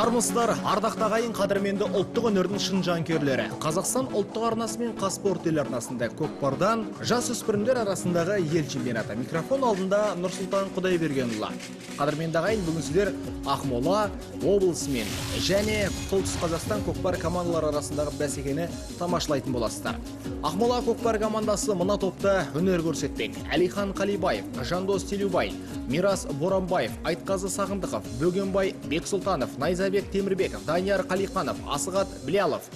Армысыздар, ардақтағы ағайын, қадірменді ұлттық өнердің шын жанкүйерлері. Қазақстан ұлттық арнасы мен Қазспорт телеарнасында көкпардан жасөспірімдер арасындағы ел чемпионаты. Микрофон алдында Нұрсұлтан Құдайбергенұлы. Қадірменді ағайын, бүгін сіздер Ақмола облысымен және Солтүстік Қазақстан көкпар командалары арасындағы бәсекені тамашалайтын боласыздар. Ақмола көкпар командасы мына топта өнер көрсетпек. Әлихан Қалибаев, Жандос Телеубай, Мирас Боранбаев, Айтқазы Сағындықов, Бөгенбай Бексұлтанов, Найзабек Темірбеков, Данияр Қалиқанов, Асығат Білялов,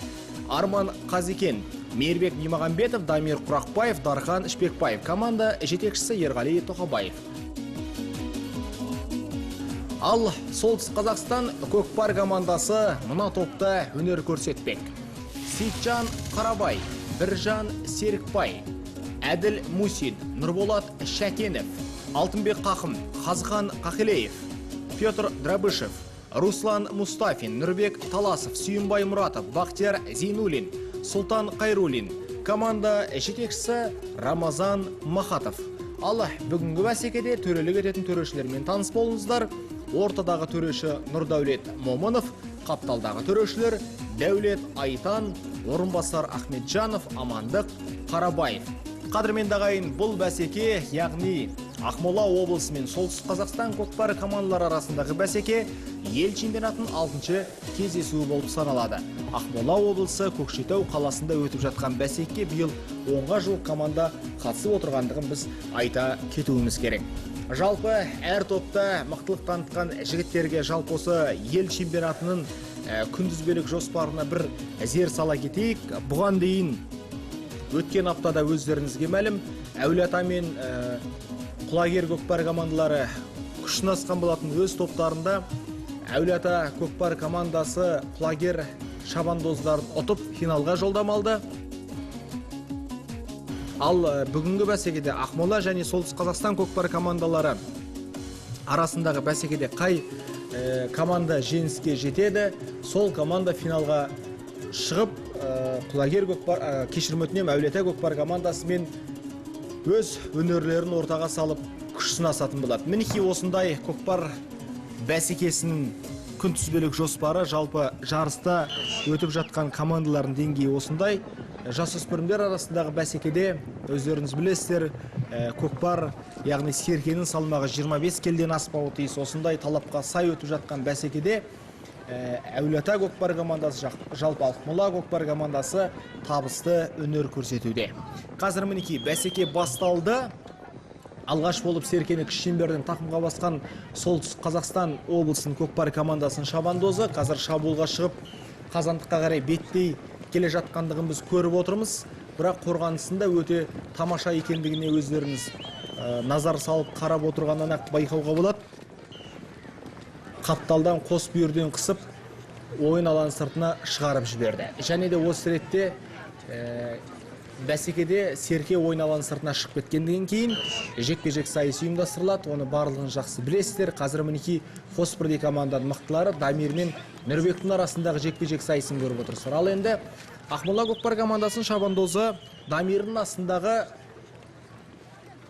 Арман Қазикен, Мейірбек Бимағамбетов, Дамир Құрақбаев, Дархан Ішпекбаев. Команда жетекшісі Ерғали Тоқабаев. Ал Солтүстік Қазақстан көкпар командасы мына топта өнер көрсетпек. Сейтжан Қарабай, Біржан Серікбай, Әділ Мусин, Нұрболат Шәкенов, Алтынбек Қақым, Қазған Қақилеев, Петр Драбышев, Руслан Мустафин, Нұрбек Таласов, Сүйінбай Мұратов, Бақтияр Зейнулин, Сұлтан Қайрулин. Команда жетекшісі Рамазан Махатов. Ал бүгінгі бәсекеде төрелік ететін төрешілермен таныс болыңыздар. Ортадағы төреші Нұрдәулет Момынов, қапталдағы төрешілер Дәулет Айтан, орынбасар Ахметжанов, Амандық Қарабаев. Қадірменді ағайын, бұл бәсеке, яғни Ақмола облысы мен Солтүстік Қазақстан көкпар командалары арасындағы бәсеке ел чемпионатының 6-шы кездесуі болып саналады. Ақмола облысы Көкшетау қаласында өтіп жатқан бәсекеге биыл 10-ға жуық команда қатысып отырғандығын біз айта кетуіміз керек. Жалпы әр топта мықтылық танытқан жігіттерге жалпы осы ел чемпионатының күнтізбелік жоспарына бір зер сала кетейік. Бұған дейін өткен аптада өздеріңізге мәлім, Әулиеата мен Құлагер көкпар командалары күш сынасқан болатын. Өз топтарында Әулиеата көкпар командасы Құлагер шабандоздарын ұтып финалға жолдама алды. Ал бүгінгі бәсекеде Ақмола және Солтүстік Қазақстан көкпар командалары арасындағы бәсекеде қай команда жеңіске жетеді, сол команда финалға шығып Құлагер көкпар, кешірім өтінем, Әулиеата көкпар командасымен өз өнерлерін ортаға салып күш сынасатын болады. Мінекей осындай көкпар бәсекесінің күнтізбелік жоспары, жалпы жарыста өтіп жатқан командалардың деңгейі осындай. Жасөспірімдер арасындағы бәсекеде өздеріңіз білесіздер, көкпар, яғни серкенің салмағы 25 келіден аспауы тиіс. Осындай талапқа сай өтіп жатқан бәсекеде Әулиеата көкпар командасы, жалпы Ақмола көкпар командасы табысты өнер көрсетуде. Қазір мінекей бәсеке басталды. Алғаш болып серкені кіші шеңберден тақымға басқан Солтүстік Қазақстан облысының көкпар командасының шабандозы қазір шабуылға шығып, қазандыққа қарай беттей келе жатқандығын біз көріп отырмыз. Бірақ қорғанысында өте тамаша екендігіне өздеріңіз назар салып қарап отырғаннан ақ байқауға болады. Қапталдан қос бүйірден қысып, ойын алаң сыртына шығарып жіберді. Және де осы ретте бәсекеде серке ойын алаң сыртына шығып кеткенден кейін жекпе-жек сайысы ұйымдастырылады. Оны барлығын жақсы білесіздер. Қазір мінекей Фосфорди команданың мықтылары Дамир мен Нұрбектің арасындағы жекпе-жек сайысын көріп отырсыздар. Ал енді Ақмола көкпар командасының шабандозы Дамирдің астындағы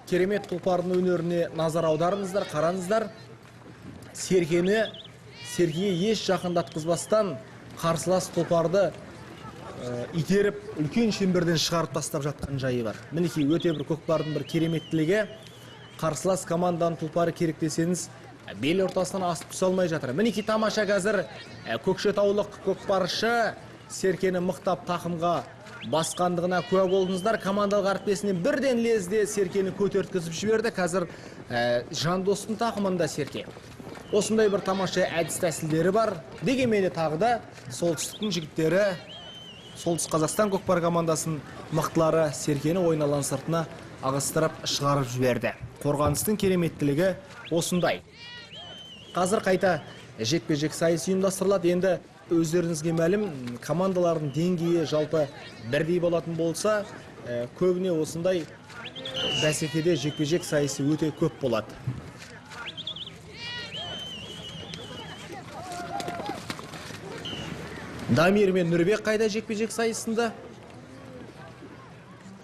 керемет тұлпардың өнеріне назар аударыңыздар, қараңыздар. Серкеге еш жақындатқызбастан қарсылас тұлпарды итеріп, үлкен шеңберден шығарып тастап жатқан жайы бар. Мінекей өте бір көкпардың бір кереметтілігі. Қарсылас команданың тұлпары керек десеңіз, бел ортасынан асып түсе алмай жатыр. Мінекей тамаша қазір көкшетаулық көкпаршы серкені мықтап тақымға басқандығына куә болдыңыздар. Командалық әріптесінен бірден лезде серкені көтерткізіп жіберді. Қазір Жандостың тақымында серке. Осындай бір тамаша әдіс тәсілдері бар. Дегенмен тағы да солтүстіктің жігіттері, Солтүстік Қазақстан көкпар командасының мықтылары серкені ойын алаң сыртына ағыстырып шығарып жіберді. Қорғаныстың кереметтілігі осындай. Қазір қайта жекпе-жек сайысы ұйымдастырылады. Енді өздеріңізге мәлім, командалардың деңгейі жалпы бірдей болатын болса, көбіне осындай бәсекеде жекпе-жек сайысы өте көп болады. Дамир мен Нұрбек қайда жекпе-жек сайысында?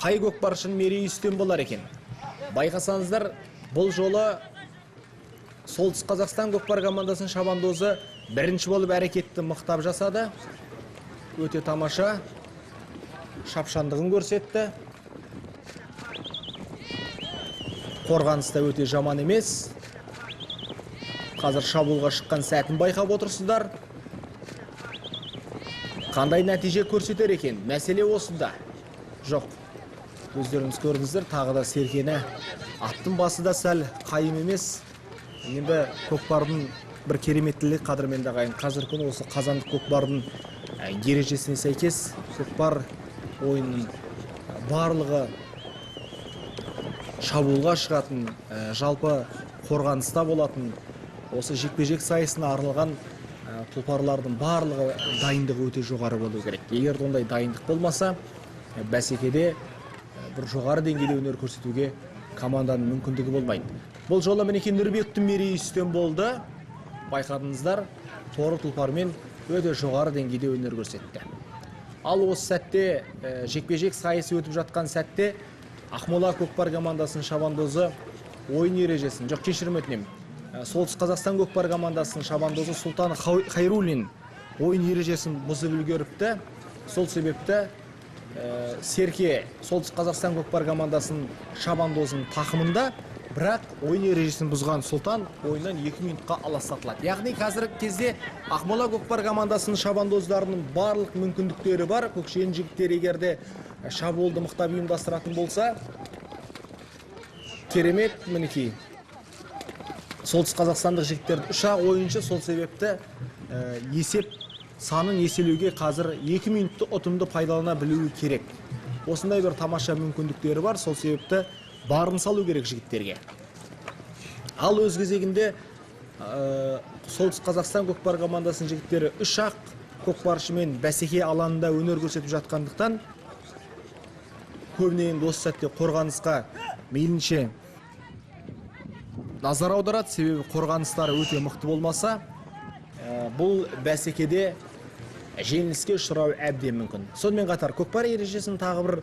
Қай көкпаршының мерейі үстем болар екен? Байқасаңыздар, бұл жолы Солтүстік Қазақстан көкпар командасының шабандозы Бірінші болып әрекетті мықтап жасады. Өте тамаша. Шапшандығын көрсетті. Қорғаныста өте жаман емес. Қазір шабуылға шыққан сәтін байқап отырсыздар. Қандай нәтиже көрсетер екен? Мәселе осында. Жоқ. Өздеріңіз көрдіңіздер, тағы да Серкені аттың басы да сәл қайым емес. Енді көкпардың бір кереметтілік қадірменді ағайын. Қазір күні осы қазандық көкпардың ережесіне сәйкес көкпар ойынның барлығы шабуылға шығатын, жалпы қорғаныста болатын, осы жекпе-жек сайысына арналған тұлпарлардың барлығы дайындығы өте жоғары болу керек. Егер ондай дайындық болмаса, бәсекеде бір жоғары деңгейде өнер көрсетуге команданың мүмкіндігі болмайды. Бұл жолы мінекей Нұрбектің мерейі үстем болды. Байқадыңыздар, торы тұлпармен өте жоғары деңгейде өнер көрсетті. Ал осы сәтте жекпе-жек сайысы өтіп жатқан сәтте Ақмола көкпар командасының шабандозы ойын ережесін, жоқ кешірім өтінемін, Солтүстік Қазақстан көкпар командасының шабандозы Сұлтан Хайруллин ойын ережесін бұзып үлгеріпті. Сол себепті Серке Солтүстік Қазақстан көкпар командасының шабандозының тақымында, бірақ ойын ережесін бұзған Сұлтан ойыннан 2 минутқа аластатылады. Яғни қазіргі кезде Ақмола көкпар командасының шабандоздарының барлық мүмкіндіктері бар. Көкшенің жігіттері егерде шабуылды мықтап ұйымдастыратын болса, керемет. Мінекей Солтүстік Қазақстандық жігіттерді 3 ойыншы, сол себепті есеп санын еселеуге қазір 2 минутты ұтымды пайдалана білуі керек. Осындай бір тамаша мүмкіндіктері бар, сол себепті барын салу керек жігіттерге. Ал өз кезегінде Солтүстік Қазақстан көкпар командасының жігіттері 3 көкпаршымен бәсеке алаңында өнер көрсетіп жатқандықтан, көбіне осы сәтте қорғанысқа мейлінше назар аударады, себебі қорғаныстары өте мықты болмаса, бұл бәсекеде жеңіліске ұшырау әбден мүмкін. Сонымен қатар көкпар ережесінің тағы бір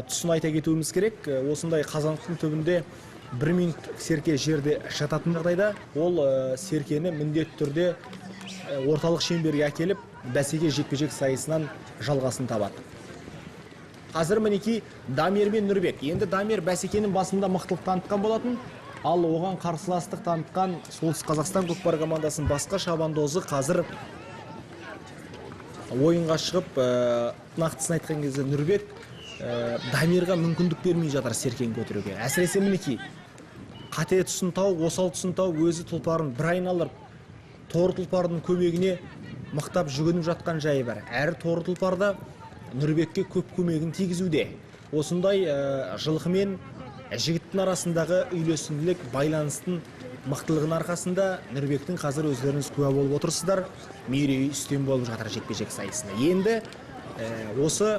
тұсын айта кетуіміз керек. Осындай қазандықтың түбінде 1 минут Серке жерде жататын жағдайда, ол Серкені міндетті түрде орталық шеңберге әкеліп, бәсеке жекпе-жек сайысынан жалғасын табады. Қазір мінекей Дамир мен Нұрбек. Енді Дамир бәсекенің басында мықтылық танытқан болатын, ал оған қарсыластық танытқан Солтүстік Қазақстан көкпар командасының басқа шабандозы қазір ойынға шығып, нақтысын айтқан кезде Нұрбек Дамирға мүмкіндік бермей жатыр Серкені көтеруге. Әсіресе мінекей қате тұсын тауып, осал тұсын тауып, өзі тұлпарын бір айналып, торы тұлпардың көмегіне мықтап жүгініп жатқан жайы бар. Әрі торы тұлпарда Нұрбекке көп көмегін тигізуде. Осындай жылқы мен жігіттің арасындағы үйлесімділік, байланыстың мықтылығының арқасында Нұрбектің қазір өздеріңіз куә болып отырсыздар, мерейі үстем болып жатыр жекпе-жек сайысында. Енді осы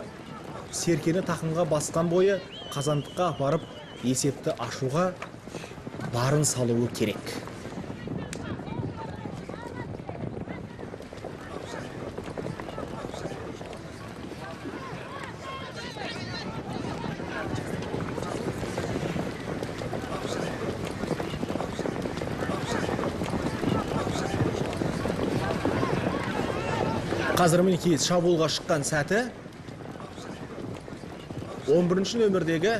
Серкені тақымға басқан бойы қазандыққа барып есепті ашуға барын салуы керек. Қазір мінекей шабуылға шыққан сәті 11-ші нөмірдегі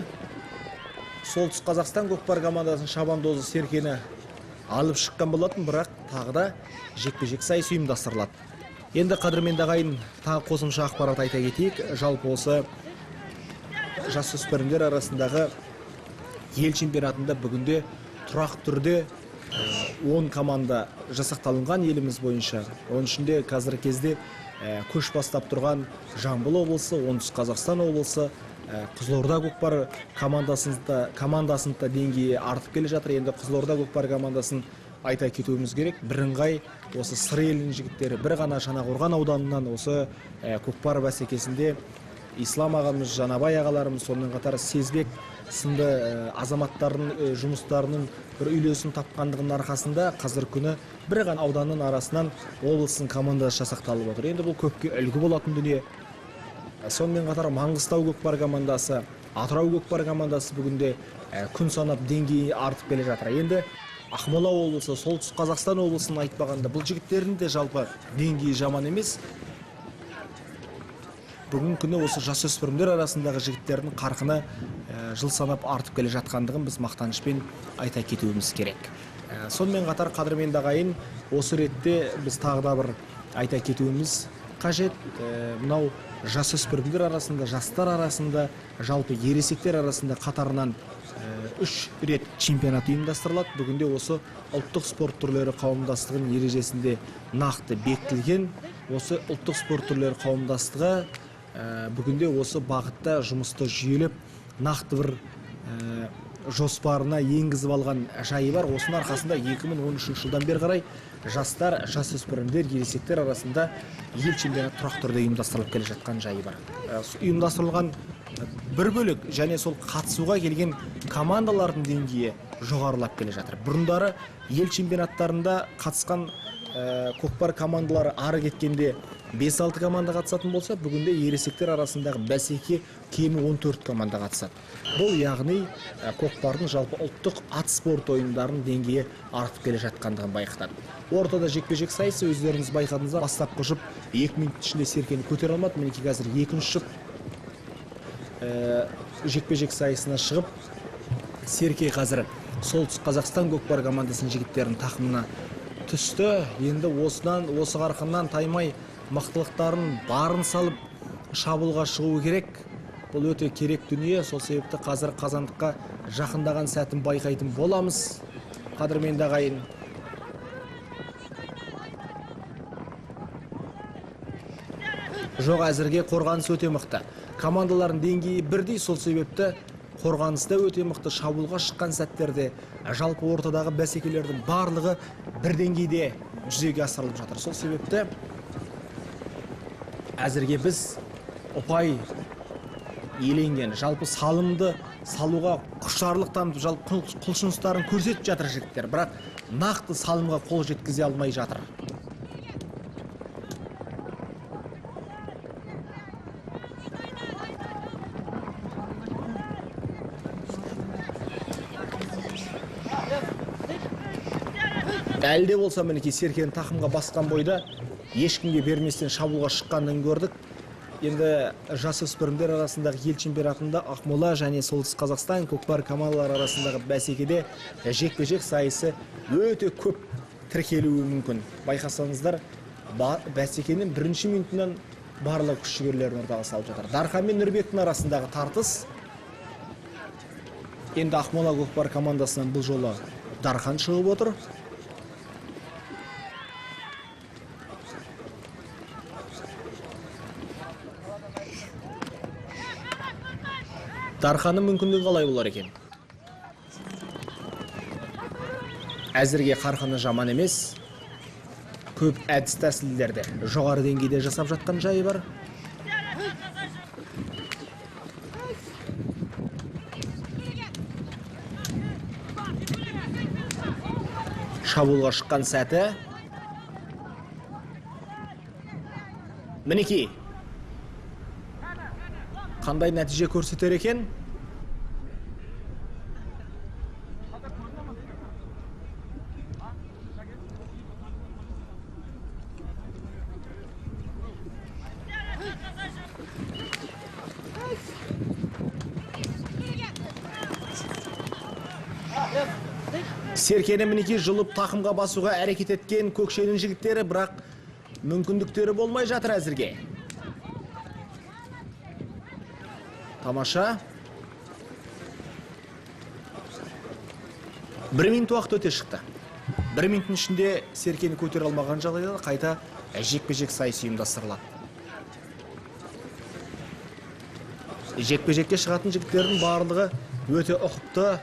Солтүстік Қазақстан көкпар командасының шабандозы Серкені алып шыққан болатын, бірақ тағы да жекпе-жек сайысы ұйымдастырылады. Енді қадірменді ағайын тағы қосымша ақпарат айта кетейік. Жалпы осы жасөспірімдер арасындағы ел чемпионатында бүгінде тұрақ түрде 10 команда жасақталынған еліміз бойынша. Оның ішінде қазіргі кезде көш бастап тұрған Жамбыл облысы, Оңтүстік Қазақстан облысы, Қызылорда көкпар командасында деңгейі артып келе жатыр. Енді Қызылорда көкпар командасын айта кетуіміз керек. Бірыңғай осы Сыр елінің жігіттері бір ғана Жаңақорған ауданынан осы көкпар бәсекесінде Ислам ағамыз, Жанабай ағаларымыз, сонымен қатар Сезбек сынды азаматтардың жұмыстарының бір үйлесім тапқандығының арқасында қазір күні бір ғана ауданның арасынан облыстың командасы жасақталып отыр. Енді бұл көпке үлгі болатын дүние. Сонымен қатар Маңғыстау көкпар командасы, Атырау көкпар командасы бүгінде күн санап деңгейі артып келе жатыр. Енді Ақмола облысы, Солтүстік Қазақстан облысын айтпағанда, бұл жігіттердің де жалпы деңгейі жаман емес. Бүгін күні осы жасөспірімдер арасындағы жігіттердің қарқыны жыл санап артып келе жатқандығын біз мақтанышпен айта кетуіміз керек. Сонымен қатар қадірменді ағайын, осы ретте біз тағы да бір айта кетуіміз қажет. Мынау жасөспірімдер арасында, жастар арасында, жалпы ересектер арасында қатарынан 3 рет чемпионат ұйымдастырылады. Бүгінде осы ұлттық спорт түрлері қауымдастығының ережесінде нақты бекітілген. Осы ұлттық спорт түрлері қауымдастығы бүгінде осы бағытта жұмысты жүйелеп, нақты бір жоспарына енгізіп алған жайы бар. Осының арқасында 2013 жылдан бері қарай жастар, жасөспірімдер, ересектер арасында ел чемпионаты тұрақты түрде ұйымдастырылып келе жатқан жайы бар. Ұйымдастырылған бір бөлік және сол қатысуға келген командалардың деңгейі жоғарылап келе жатыр. Бұрындары ел чемпионаттарында қатысқан көкпар командалары ары кеткенде 5-6 команда қатысатын болса, бүгінде ересектер арасындағы бәсеке кемі 14 команда қатысады. Бұл яғни көкпардың жалпы ұлттық ат спорт ойындарының деңгейі артып келе жатқандығын байқатады. Ортада жекпе-жек сайысы өздеріңіз байқадыңыздар, бастапқы жұп 2 минут ішінде серкені көтере алмады. Мінекей қазір екінші жұп жекпе-жек сайысына шығып, Серкей қазір Солтүстік Қазақстан көкпар командасының жігіттерінің тақымына түсті. Енді осы қарқыннан таймай мықтылықтарын барын салып шабуылға шығуы керек. Бұл өте керек дүние. Сол себепті қазір қазандыққа жақындаған сәтін байқайтын боламыз. Қадірменді ағайын. Жоқ, әзірге қорғаныс өте мықты. Командалардың деңгейі бірдей, сол себепті қорғаныста өте мықты. Шабуылға шыққан сәттерде жалпы ортадағы бәсекелердің барлығы бір деңгейде жүзеге асырылып жатыр. Сол себепті әзірге біз ұпай иеленген, жалпы салымды салуға құштарлық танытып, жалпы құлшыныстарын көрсетіп жатыр жігіттер, бірақ нақты салымға қол жеткізе алмай жатыр. Әлде болса мінекей Серкені тақымға басқан бойда ешкімге берместен шабуылға шыққанын көрдік. Енді жасөспірімдер арасындағы ел чемпионатында Ақмола және Солтүстік Қазақстан көкпар командалары арасындағы бәсекеде жекпе-жек сайысы өте көп тіркелуі мүмкін. Байқасаңыздар, бәсекенің бірінші минутынан барлық күш-жігерлерін ортаға салып жатыр. Дархан мен Нұрбектің арасындағы тартыс. Енді Ақмола көкпар командасынан бұл жолы Дархан шығып отыр. Дарханның мүмкіндігі қалай болар екен? Әзірге қарқыны жаман емес. Көп әдіс тәсілдерді жоғары деңгейде жасап жатқан жайы бар. Шабуылға шыққан сәті. Мінекей. Қандай нәтиже көрсетер екен? Серкені мінекей жұлып тақымға басуға әрекет еткен көкшенің жігіттері, бірақ мүмкіндіктері болмай жатыр әзірге. Тамаша. 1 минут уақыт өте шықты. 1 минуттың ішінде Серкені көтере алмаған жағдайда қайта жекпе-жек сайысы ұйымдастырылады. Жекпе-жекке шығатын жігіттердің барлығы өте ұқыпты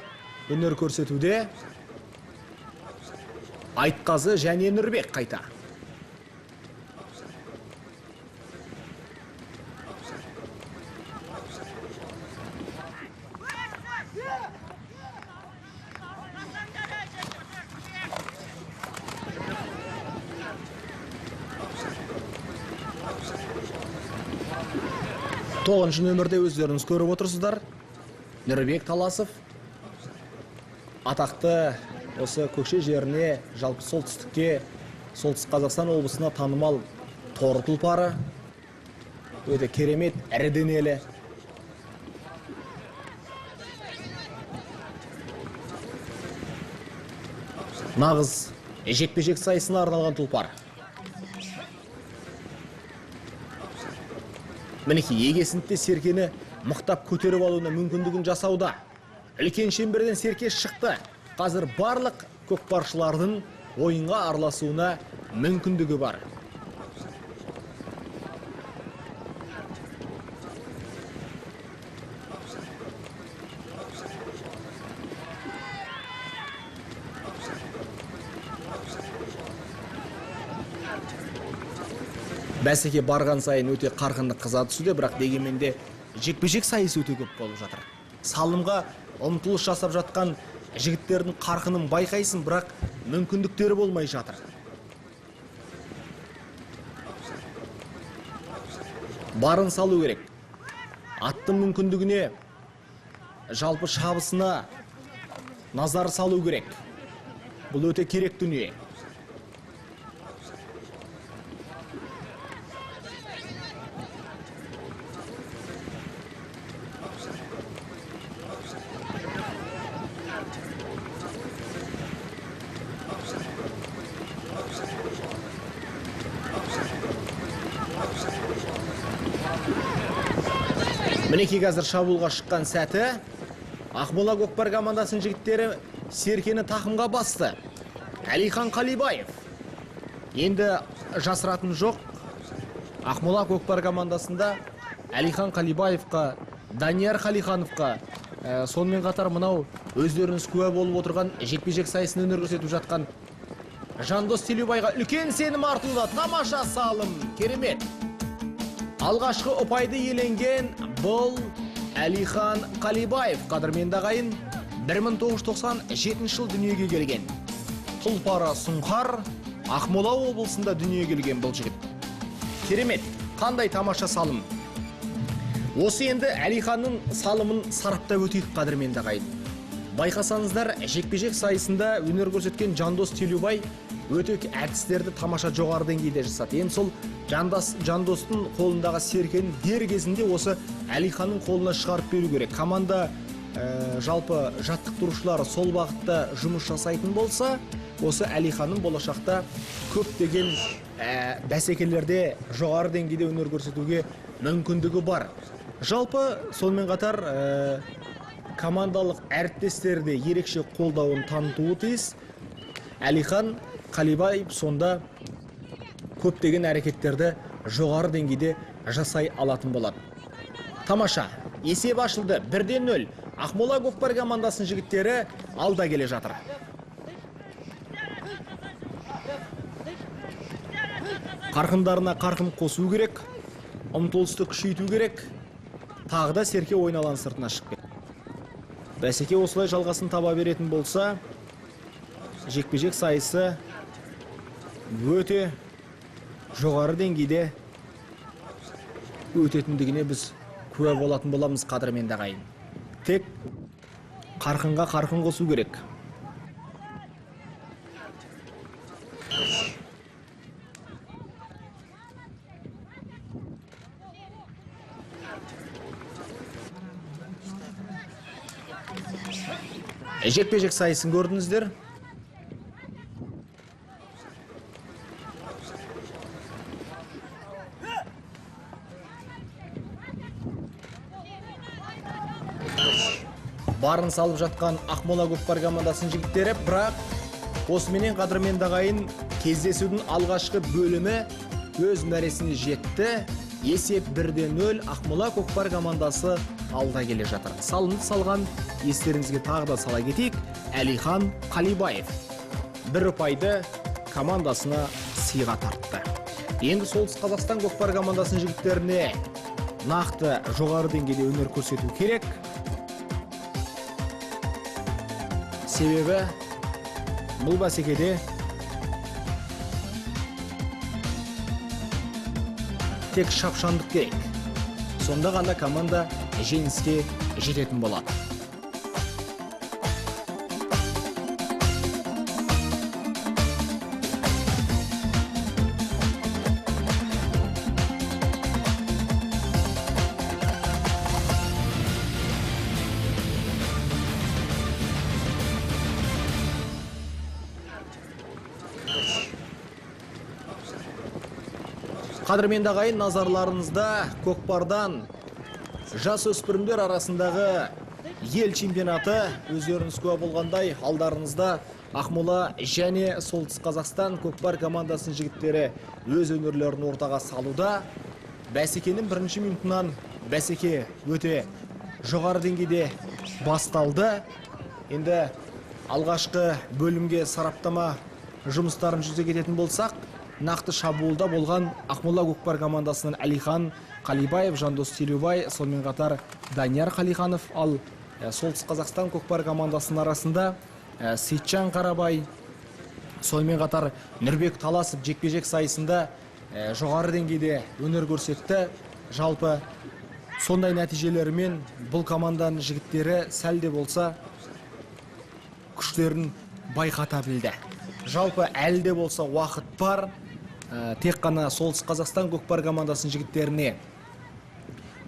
өнер көрсетуде. Айтқазы және Нұрбек қайта. Тоғыншы нөмірде өздеріңіз көріп отырсыздар. Нұрбек Таласов, атақты осы көкше жеріне, жалпы солтүстікке, солтүстік Қазақстан облысына танымал торы тұлпары. Өте керемет, ірі денелі. Нағыз жекпе-жек сайысына арналған тұлпар. Мінекей егесінде серкені мықтап көтеріп алуына мүмкіндігін жасауда. Үлкен шеңберден серке шықты. Қазір барлық көкпаршылардың ойынға араласуына мүмкіндігі бар. Бәсеке барған сайын өте қарқынды қыза түсуде, бірақ дегенменде жекпе-жек сайысы өте көп болып жатыр. Салымға ұмтылыс жасап жатқан жігіттердің қарқынын байқайсың, бірақ мүмкіндіктері болмай жатыр. Барын салу керек. Аттың мүмкіндігіне, жалпы шабысына назар салу керек. Бұл өте керек дүние. Мінекей қазір шабуылға шыққан сәті. Ақмола көкпар командасының жігіттері серкені тақымға басты. Әлихан Қалибаев. Енді жасыратын жоқ. Ақмола көкпар командасында Әлихан Қалибаевқа, Данияр Қалихановқа, сонымен қатар мынау өздеріңіз куә болып отырған жекпе-жек сайысын өнер көрсетіп жатқан Жандос Телеубайға үлкен сенім артылуда. Тамаша салым, керемет. Алғашқы ұпайды иеленген бұл Әлихан Қалибаев. Қадірменді ағайын, 1997 жыл дүниеге келген. Тұлпары Сұңқар, Ақмола облысында дүниеге келген бұл жігіт. Керемет, қандай тамаша салым. Осы енді Әлиханның салымын сараптап өтейік, қадірменді ағайын. Байқасаңыздар, жекпе-жек сайысында өнер көрсеткен Жандос Телеубай өте әдістерді тамаша жоғары деңгейде жасады. Енді сол Жандостың қолындағы серкені дер кезінде осы Әлиханның қолына шығарып беру керек. Команда жалпы жаттықтырушылары сол бағытта жұмыс жасайтын болса, осы Әлиханның болашақта көптеген бәсекелерде жоғары деңгейде өнер көрсетуге мүмкіндігі бар. Жалпы сонымен қатар командалық әріптестерді ерекше қолдауын танытуы тиіс. Әлихан Қалибаев сонда көптеген әрекеттерді жоғары деңгейде жасай алатын болады. Тамаша, есеп ашылды. 1-0. Ақмола көкпар командасының жігіттері алда келе жатыр. Қарқындарына қарқын қосу керек, ұмтылысты күшейту керек. Тағы да серке ойналан сыртына шықпек. Бәсеке осылай жалғасын таба беретін болса, жекпе-жек сайысы өте жоғары деңгейде өтетіндігіне біз куә болатын боламыз, қадірменді ағайын. Тек қарқынға қарқын қосу керек. Жекпе-жек сайысын көрдіңіздер. Барын салып жатқан Ақмола көкпар командасының жігіттері, бірақ осыменен қадірменді ағайын кездесудің алғашқы бөлімі өз мәресіне жетті. Есеп 1-0, Ақмола көкпар командасы алда келе жатыр. Салымды салған естеріңізге тағы да сала кетейік. Әлихан Қалибаев 1 ұпайды командасына сыйға тартты. Енді Солтүстік Қазақстан көкпар командасының жігіттеріне нақты жоғары деңгейде өнер көрсету керек. Себебі бұл бәсекеде тек шапшандық керек. Сонда ғана команда жеңіске жететін болады. Қадірменді ағайын, назарларыңызда көкпардан жасөспірімдер арасындағы ел чемпионаты өздеріңіз куә болғандай, алдарыңызда Ақмола және Солтүстік Қазақстан көкпар командасының жігіттері өз өнерлерін ортаға салуда. Бәсекенің бірінші минутынан бәсеке өте жоғары деңгейде басталды. Енді алғашқы бөлімге сараптама жұмыстарын жүзеге ететін болсақ, нақты шабуылда болған Ақмола көкпар командасының Әлихан Қалибаев, Жандос Телеубай, сонымен қатар Данияр Қалиханов, ал Солтүстік Қазақстан көкпар командасының арасында Сейтжан Қарабай, сонымен қатар Нұрбек Таласов жекпе-жек сайысында жоғары деңгейде өнер көрсетті. Жалпы сондай нәтижелерімен бұл команданың жігіттері сәлде болса күштерін байқата білді. Жалпы әлде болса уақыт бар. Тек қана Солтүстік Қазақстан көкпар командасының жігіттеріне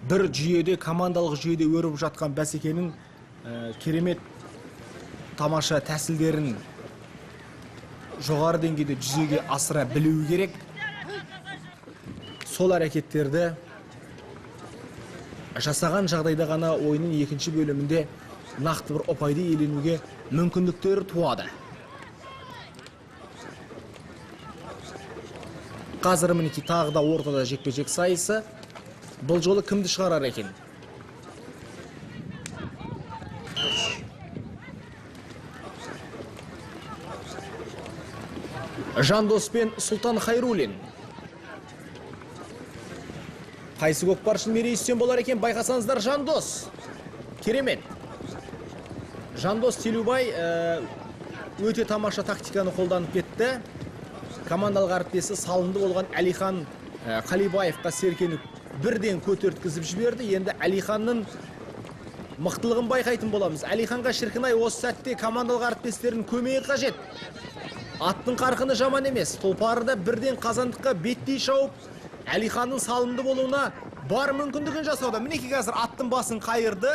бір жүйеде, командалық жүйеде өріп жатқан бәсекенің керемет тамаша тәсілдерін жоғары деңгейде жүзеге асыра білуі керек. Сол әрекеттерді жасаған жағдайда ғана ойынның екінші бөлімінде нақты бір ұпайды иеленуге мүмкіндіктері туады. Қазір мінекей тағы да ортада жекпе-жек сайысы. Бұл жолы кімді шығарар екен? Жандос пен Сұлтан Хайруллин. Қайсы көкпаршының мерейістен болар екен, байқасаңыздар. Жандос. Керемет. Жандос Телеубай өте тамаша тактиканы қолданып кетті. Командалық әріптесі салынды болған Әлихан Қалибаевқа Серкені бірден көтерткізіп жіберді. Енді Әлиханның мықтылығын байқайтын боламыз. Әлиханға шіркінай осы сәтте командалық әріптестерінің көмегі қажет. Аттың қарқыны жаман емес. Тұлпарыда бірден қазандыққа беттей шауып, Әлиханның салынды болуына бар мүмкіндігін жасауда. Мінекей қазір аттың басын қайырды,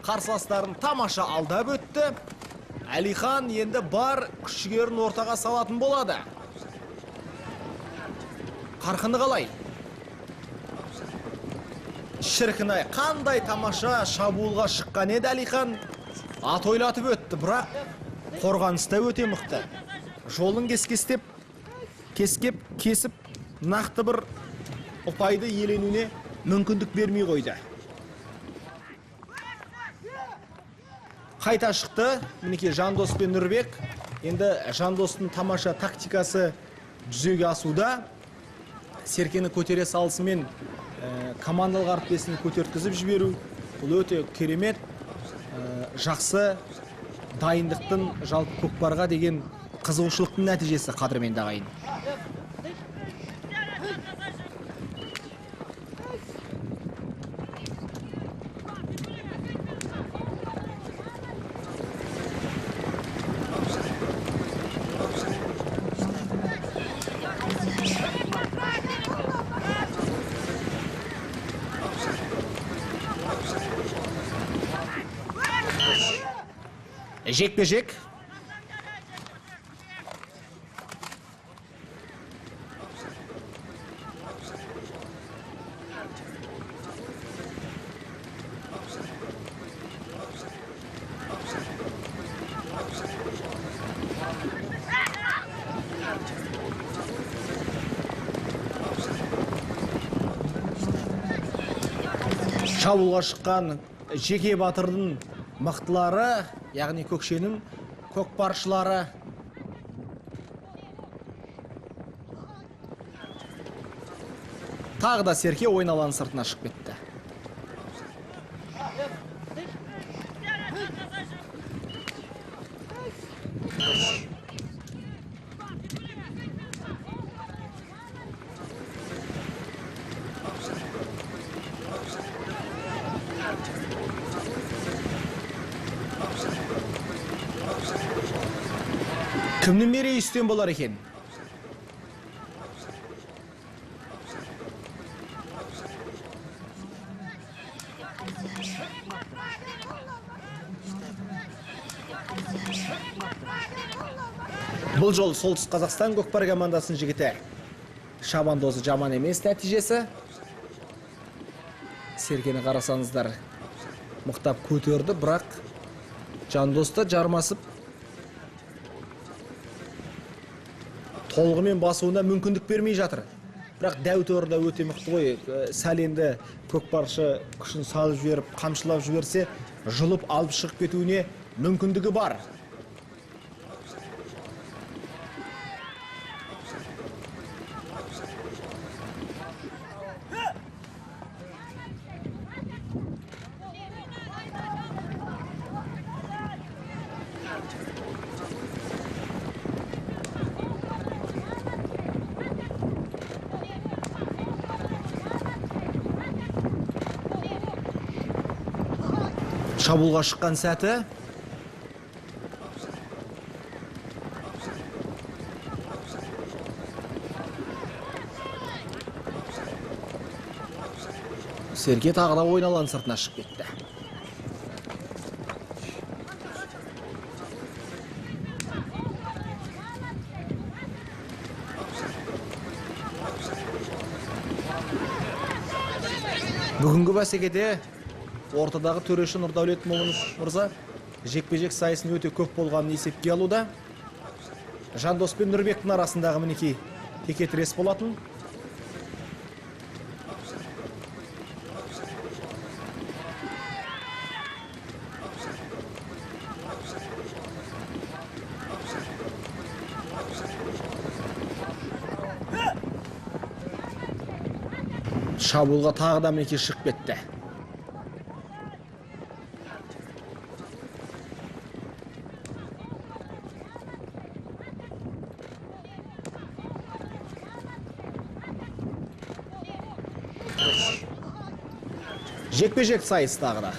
қарсыластарын тамаша алдап өтті. Әлихан енді бар күш-жігерін ортаға салатын болады. Қарқыны қалай? Шіркінай, қандай тамаша шабуылға шыққан еді Әлихан. Ат ойлатып өтті, бірақ қорғаныста өте мықты. Жолын кескестеп, кесіп, нақты бір ұпайды иеленуіне мүмкіндік бермей қойды. Қайта шықты, мінекей Жандос пен Нұрбек. Енді Жандостың тамаша тактикасы жүзеге асуда. Серкені көтере салысымен командалық әріптесін көтерткізіп жіберу. Бұл өте керемет, жақсы дайындықтың жалпы көкпарға деген қызығушылықтың нәтижесі, қадірменді ағайын. Жекпе-жек. Шабуылға шыққан жеке батырдың мықтылары, яғни көкшенің көкпаршылары. Тағы да Серке ойын алаңының сыртына шығып кетті. Кімнің мерейістен болар екен? Бұл жол Солтүстік Қазақстан көкпар командасының жігіті шабандозы жаман емес нәтижесі. Серкені қарасаңыздар, мықтап көтерді, бірақ Жандоста жармасып толығымен басуына мүмкіндік бермей жатыр. Бірақ Дәутөр да өте мықты ғой. Сәл енді көкпаршы күшін салып жіберіп, қамшылап жіберсе, жұлып алып шығып кетуіне мүмкіндігі бар. Шабуылға шыққан сәті. Серке тағы да ойын алаң сыртына шығып кетті. Бүгінгі бәсекеде ортадағы төреші Нұрдәулет Момынов мырза жекпе-жек сайысын өте көп болғанын есепке алуда. Жандос пен Нұрбектің арасындағы мінекей текетірес болатын. Шабуылға тағы да мінекей шығып кетті. Жекпе-жек сайыс тағы да.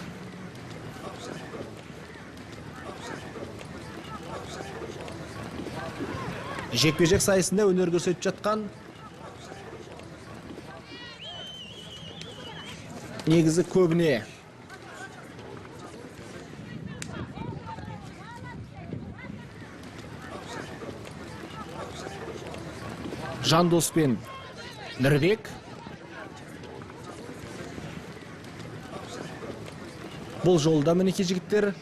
Жекпе-жек сайысында өнер көрсетіп жатқан негізі көбіне Жандос пен Нұрбек. Бұл жолда мінекей жігіттер.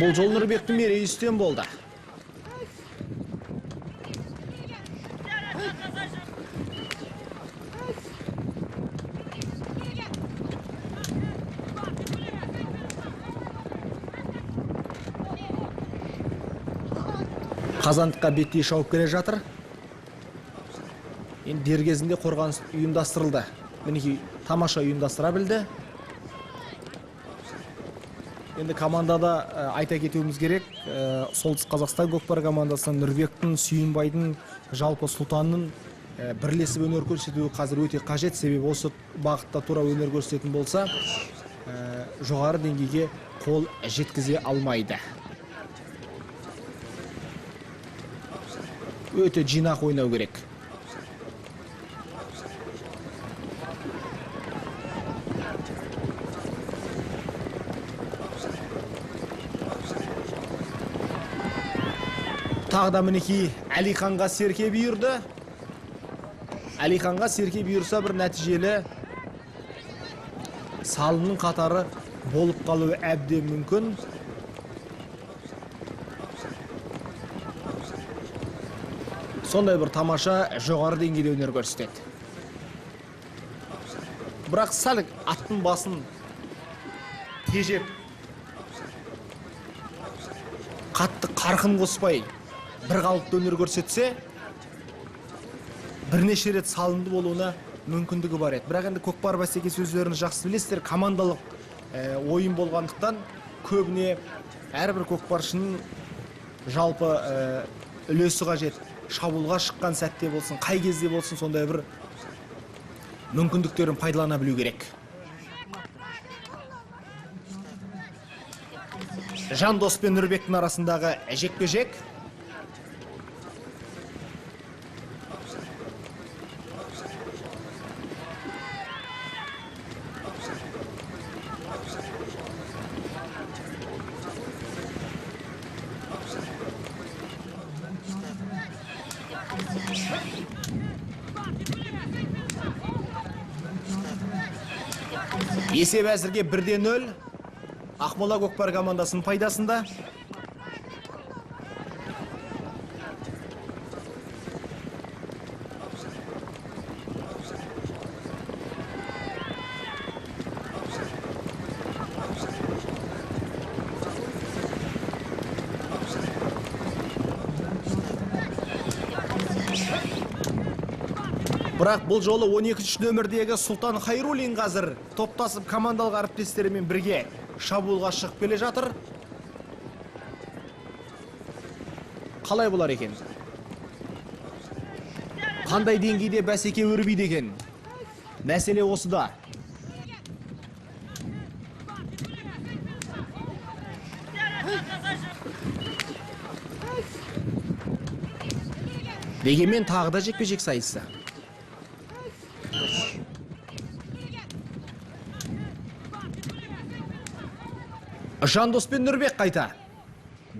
Бұл жол Нұрбектің мерейі үстем болды. Қазандыққа беттей шауып келе жатыр. Енді дер кезінде қорғаныс ұйымдастырылды. Мінекей тамаша ұйымдастыра білді. Енді командада айта кетуіміз керек, Солтүстік Қазақстан көкпар командасынан Нұрбектің, Сүйінбайдың, жалпы Сұлтанның бірлесіп өнер көрсетуі қазір өте қажет. Себебі осы бағытта тура өнер көрсететін болса, жоғары деңгейге қол жеткізе алмайды. Өте жинақ ойнау керек. Тағы да мінекей Әлиханға Серке бұйырды. Әлиханға Серке бұйырса бір нәтижелі салымның қатары болып қалуы әбден мүмкін. Сондай бір тамаша жоғары деңгейде өнер көрсетеді. Бірақ сәл аттың басын тежеп, қатты қарқын қоспай, бір қалыпты өнер көрсетсе, бірнеше рет салымды болуына мүмкіндігі бар еді. Бірақ енді көкпар бәсекесі өздеріңіз жақсы білесіздер, командалық ойын болғандықтан көбіне әрбір көкпаршының жалпы үлесі қажет. Шабуылға шыққан сәтте болсын, қай кезде болсын, сондай бір мүмкіндіктерін пайдалана білу керек. Жандос пен Нұрбектің арасындағы жекпе-жек. Есеп әзірге 1-0. Ақмола Көкпар командасының пайдасында. Бірақ бұл жолы 12-ші нөмірдегі Сұлтан Хайруллин қазір топтасып командалық әріптестерімен бірге шабуылға шығып келе жатыр. Қалай болар екен? Қандай деңгейде бәсеке өрбиді екен? Мәселе осыда. Дегенмен тағы да жекпе-жек сайысы. Жандос пен Нұрбек қайта.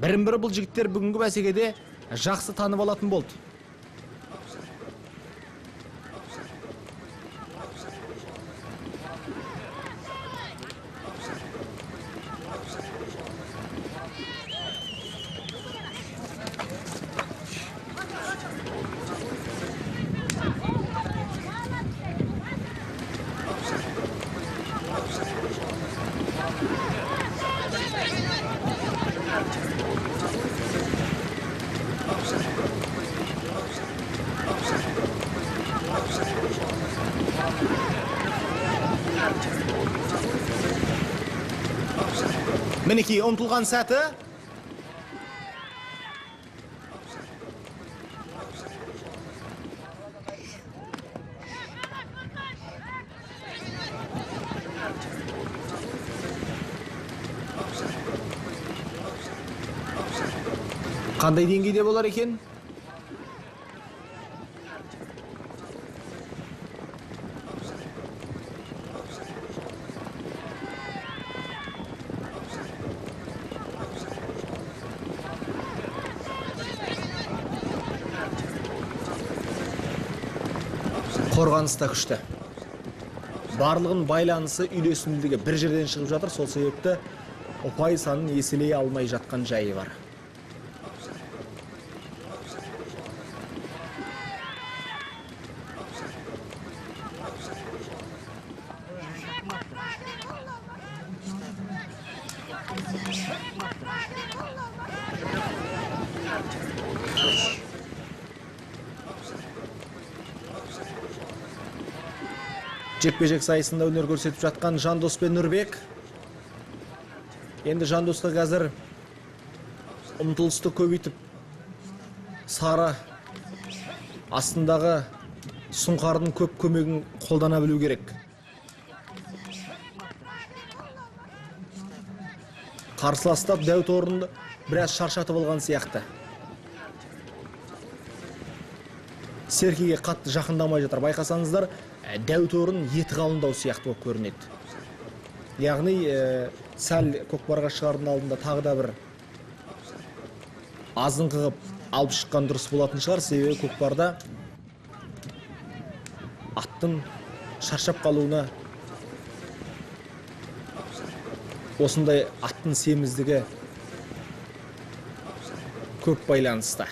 Бірін-бірі бұл жігіттер бүгінгі бәсекеде жақсы танып алатын болды. Мінекей ұмтылған сәті. Қандай деңгейде болар екен? Қорғаныста күшті. Барлығын байланысы үйлесімділігі бір жерден шығып жатыр, сол себепті ұпай санын еселей алмай жатқан жайы бар. Жекпе-жек сайысында өнер көрсетіп жатқан Жандос пен Нұрбек. Енді Жандосқа қазір ұмтылысты көбейтіп, сары астындағы сұңқардың көп көмегін қолдана білу керек. Қарсыластап дәут орынды біраз шаршатып алған сияқты. Серкеге қатты жақындамай жатыр. Байқасаңыздар, дәут орын еті қалыңдау сияқты болып көрінеді. Яғни сәл көкпарға шығардың алдында тағы да бір азыңқы қып алып шыққан дұрыс болатын шығар. Себебі көкпарда аттың шаршап қалуына осындай аттың семіздігі көп байланысты.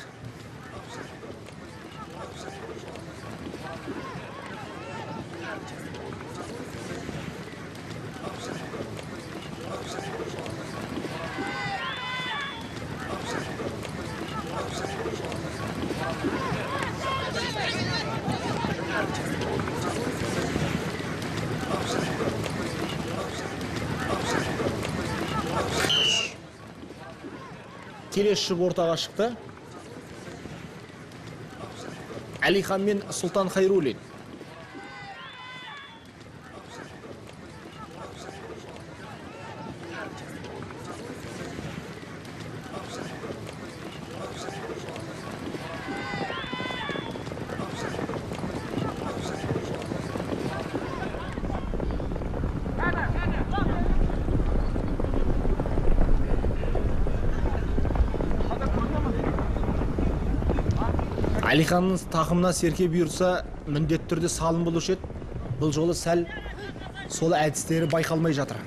Келесі жұп ортаға шықты. Әлихан мен Сұлтан Хайруллин. Әлиханның тақымына серке бұйырса, міндетті түрде салым болушы еді. Бұл жолы сәл сол әдістері байқалмай жатыр.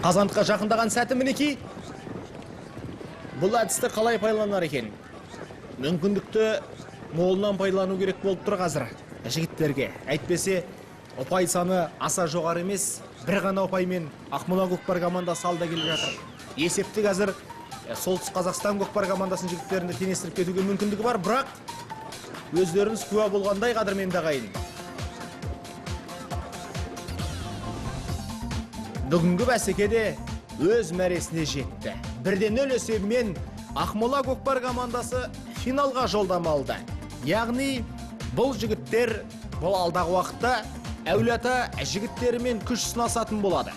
Қазандыққа жақындаған сәті мінекей. Бұл әдісті қалай пайдаланар екен? Мүмкіндікті молынан пайдалану керек болып тұр қазір жігіттерге. Әйтпесе, ұпай саны аса жоғары емес, бір ғана ұпаймен Ақмола көкпар командасы алда келіп жатыр. Есепті қазір Солтүстік Қазақстан көкпар командасының жігіттерінде теңестіріп кетуге мүмкіндігі бар, бірақ өздеріңіз куә болғандай қадірменді ағайын. Бүгінгі бәсекеде өз мәресіне жетті. 1-0 есебімен Ақмола көкпар командасы финалға жолдама алды. Яғни бұл жігіттер бұл алдағы уақытта әулиеата жігіттерімен күш сынасатын болады.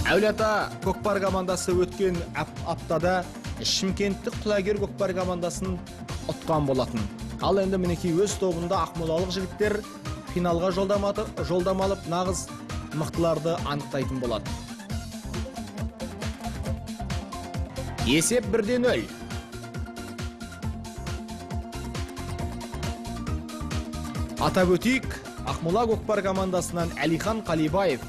Әулиеата көкпар командасы өткен аптада Шымкенттік Құлагер көкпар командасын ұтқан болатын. Ал енді мінекей өз тобында ақмолалық жігіттер финалға жолдамалып нағыз мықтыларды анықтайтын болады. Есеп 1-0. Атап өтейік, Ақмола көкпар командасынан Әлихан Қалибаев,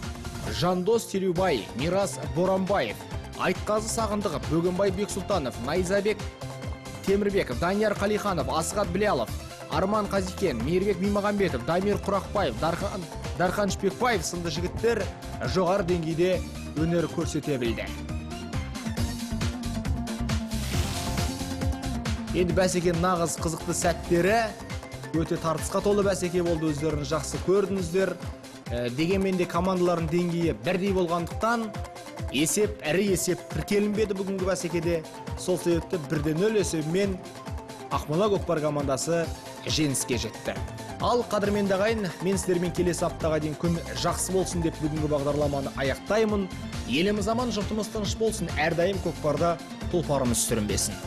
Жандос Телеубай, Мирас Боранбаев, Айтқазы Сағындығып, Бөгенбай Бексұлтанов, Найзабек Темірбеков, Данияр Қалиханов, Асғат Білялов, Арман Қазикен, Мейірбек Бимағамбетов, Дамир Құрақбаев, Дархан Шпекбаев сынды жігіттер жоғары деңгейде өнер көрсете білді. Енді бәсеке нағыз қызықты сәттері, өте тартысқа толы бәсеке болды, өздерін жақсы көрдіңіздер. Дегенмен де командалардың деңгейі бірдей болғандықтан ірі есеп тіркелінбеді бүгінгі бәсекеде. Сол себепті 1-0 есебімен Ақмола көкпар командасы жеңіске жетті. Ал қадірменді ағайын, мен сіздермен келесі аптаға дейін күн жақсы болсын деп бүгінгі бағдарламаны аяқтаймын. Еліміз аман, жұртымыз тыныш болсын, әрдайым көкпарда тұлпарымыз сүрінбесін.